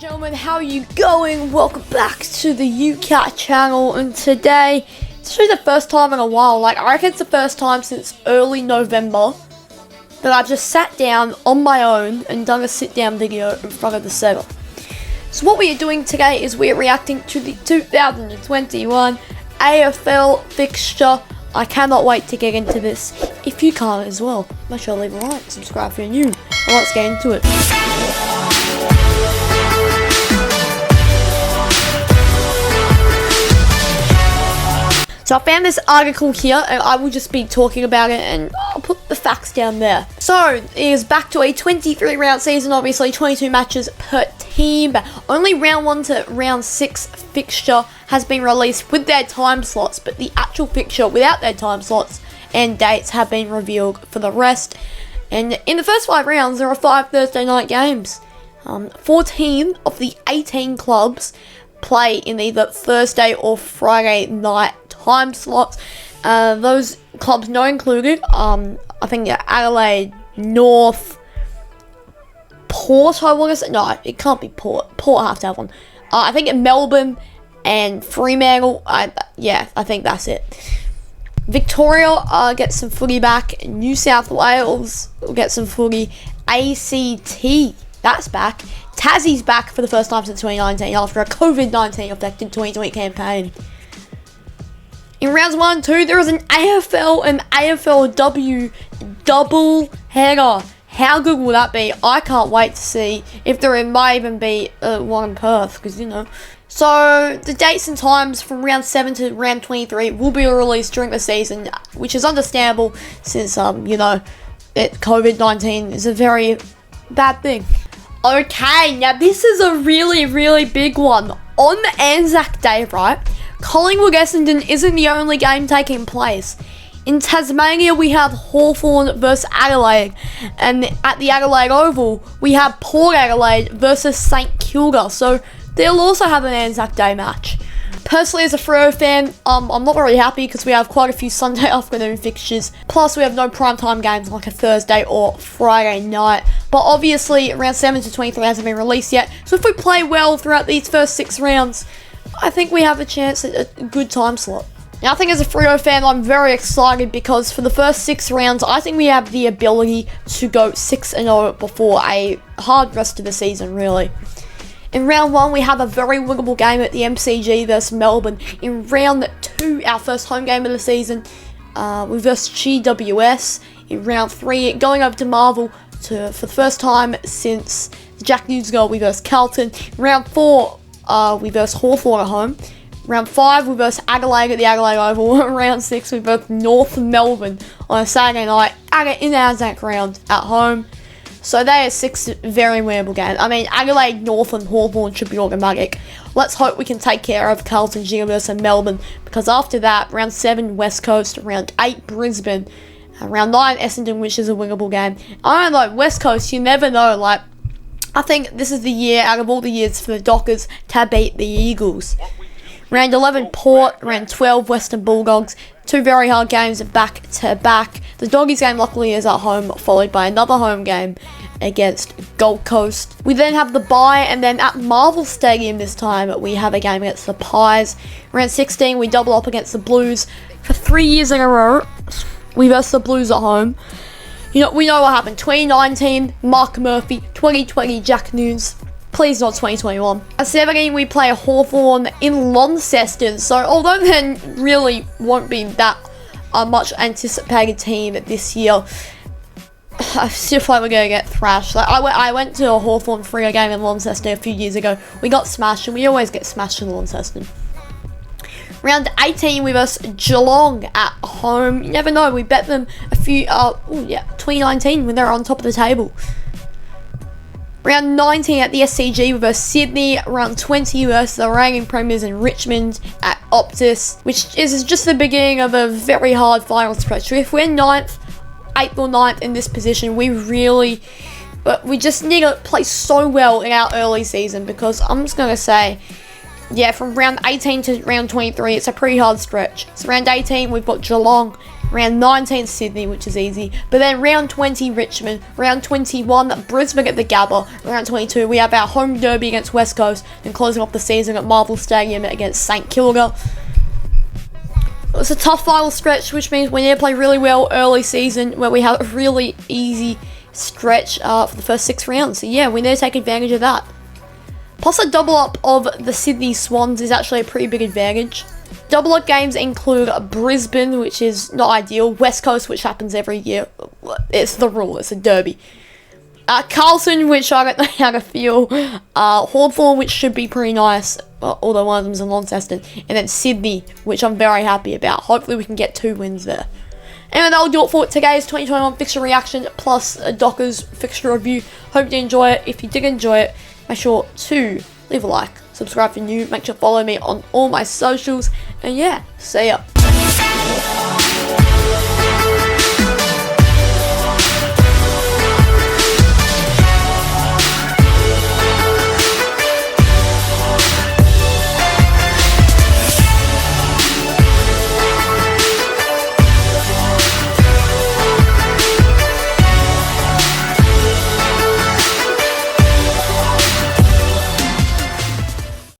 and gentlemen, how are you going? Welcome back to the UCATT channel, and today, it's actually the first time in a while, I reckon it's the first time since early November that I've just sat down on my own and done a sit down video in front of the setup. So what we are doing today is we are reacting to the 2021 AFL fixture. I cannot wait to get into this. If you can't as well, make sure to leave a like, subscribe if you're new, and let's get into it. So I found this article here, and I will just be talking about it, and I'll put the facts down there. So, it is back to a 23 round season, obviously 22 matches per team, but only round 1 to round 6 fixture has been released with their time slots, but the actual fixture without their time slots and dates have been revealed for the rest. And in the first 5 rounds, there are 5 Thursday night games. 14 of the 18 clubs play in either Thursday or Friday night time slots. Those clubs not included, I think Adelaide, North, Port, I want to say. No, it can't be Port. Port have to have one. I think Melbourne and Fremantle. I think that's it. Victoria gets some footy back. New South Wales will get some footy. ACT, that's back. Tassie's back for the first time since 2019 after a COVID-19 affected 2020 campaign. In rounds 1 and 2, there is an AFL and AFLW double header. How good will that be? I can't wait to see if there might even be one in Perth, because, you know. So, the dates and times from round 7 to round 23 will be released during the season, which is understandable since, COVID-19 is a very bad thing. Okay, now this is a really, really big one. On the Anzac Day, right, Collingwood-Essendon isn't the only game taking place. In Tasmania, we have Hawthorn versus Adelaide, and at the Adelaide Oval, we have Port Adelaide versus St Kilda, so they'll also have an Anzac Day match. Personally, as a Freo fan, I'm not very happy because we have quite a few Sunday afternoon fixtures, plus we have no primetime games like a Thursday or Friday night. But obviously, round 7 to 23 hasn't been released yet, so if we play well throughout these first 6 rounds, I think we have a chance at a good time slot. Now, I think as a Freo fan, I'm very excited because for the first 6 rounds, I think we have the ability to go 6-0 before a hard rest of the season, really. In round 1, we have a very winnable game at the MCG versus Melbourne. In round 2, our first home game of the season, we versus GWS. In round 3, going over to Marvel for the first time since the Jack News goal, we versus Carlton. In round 4, we versus Hawthorn at home. Round 5, we versus Adelaide at the Adelaide Oval. Round 6, we versus North Melbourne on a Saturday night in Anzac Ground at home. So they are 6 very winnable games. I mean, Adelaide, North and Hawthorn should be automatic. Let's hope we can take care of Carlton, GWS and Melbourne, because after that, round 7, West Coast, round 8, Brisbane, round 9, Essendon, which is a winnable game. I don't know, West Coast, you never know, I think this is the year, out of all the years, for the Dockers to beat the Eagles. Round 11, Port. Round 12, Western Bulldogs. 2 very hard games back to back. The Doggies game luckily is at home, followed by another home game against Gold Coast. We then have the bye, and then at Marvel Stadium this time, we have a game against the Pies. Round 16, we double up against the Blues. For 3 years in a row, we versus the Blues at home. You know, we know what happened. 2019, Mark Murphy. 2020, Jack News. Please not 2021. At 17, we play Hawthorn in Launceston. So, although there really won't be that much anticipated team this year, I still feel like we're going to get thrashed. I went to a Hawthorn Freo game in Launceston a few years ago. We got smashed, and we always get smashed in Launceston. Round 18, we versus Geelong at home. You never know. We bet them 2019 when they were on top of the table. Round 19 at the SCG versus Sydney. Round 20 versus the reigning premiers in Richmond at Optus, which is just the beginning of a very hard final stretch. If we're 8th or 9th in this position, we just need to play so well in our early season, because I'm just going to say, from round 18 to round 23, it's a pretty hard stretch. So round 18, we've got Geelong, Round 19, Sydney, which is easy. But then round 20, Richmond. Round 21, Brisbane at the Gabba. Round 22, we have our home derby against West Coast. And closing off the season at Marvel Stadium against St Kilda. It's a tough final stretch, which means we need to play really well early season, where we have a really easy stretch for the first 6 rounds. So yeah, we need to take advantage of that. Plus a double up of the Sydney Swans is actually a pretty big advantage. Double up games include Brisbane, which is not ideal, West Coast, which happens every year. It's the rule, it's a derby. Carlton, which I don't know how to feel. Hawthorn, which should be pretty nice, although one of them is a non-tested. And then Sydney, which I'm very happy about. Hopefully we can get 2 wins there. Anyway, that'll do it for today's 2021 fixture reaction plus a Dockers fixture review. Hope you enjoy it. If you did enjoy it, make sure to leave a like, subscribe if you're new, make sure to follow me on all my socials, and yeah, see ya.